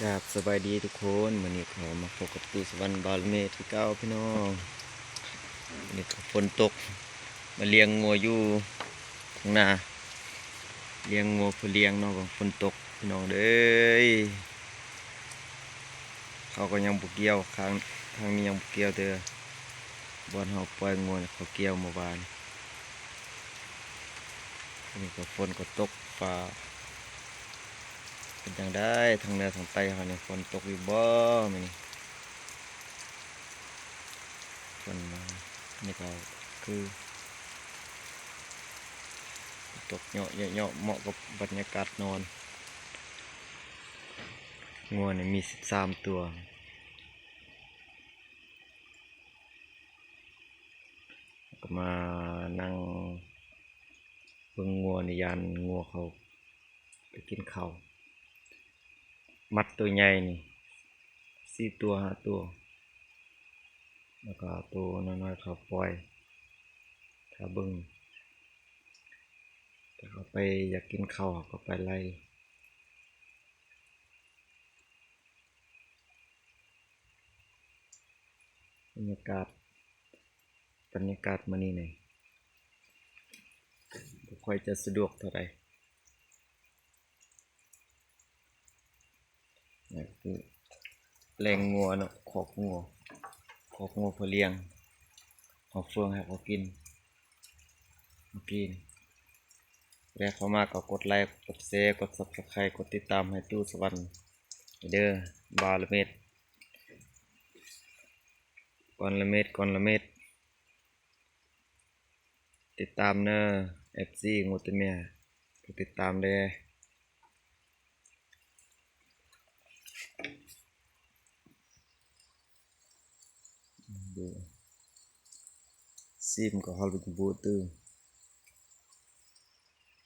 ครับสบายดีทุกคนวันนี้ขอมาพบกับตู่สวรรค์บาลเมที่เก้าพี่น้องวันนี้ก็ฝนตกมาเลี้ยงงัวอยู่ข้างหน้าเลี้ยงงัวเพื่อเลี้ยงเนาะฝนตกพี่น้องเด้ยเขาก็ยังบุกเกี่ยวข้างนี้ยังบุกเกี่ยวเด้อบอนเฮาปล่อยงัวเนี่ยเขาเกี่ยวเมื่อวานวันนี้ก็ฝนก็ตกฟ้าเป็นจังได้ทางเหนือทางใต้เขาเนี่ยฝนตกอยู่บ่มื้อนี้ฝนมานี่ก็คือตกเหาะเหมาะกับบรรยากาศนอนงัวเนี่ยมี13 ตัวก็มานั่งเบิ่งงัวในยานงัวเขาไปกินข้าวมัดตัวใหญ่นี่4 ตัว 5 ตัวแล้วก็ตัวน้อยๆเขาปล่อยถ้าเบิ่งถ้าเขาไปอยากกินข้าวก็ไปไล่บรรยากาศมื้อนี้นี่บ่ค่อยจะสะดวกเท่าใดนี่คือแรงงัวเนาะคอกงัวเพื่อเลี้ยงเอาเฟืองให้เขากินเมื่อกี้นี่แรกเข้ามาก็กดไลค์กดแชร์กด Subscribe กดติดตามให้ตู้สวรรค์เด้อบาละเม็ดก่อนละเม็ดติดตามเนอ FC งูตัวเมียกดติดตามเด้อดูซิมก็ฮอลไปบูตื้อ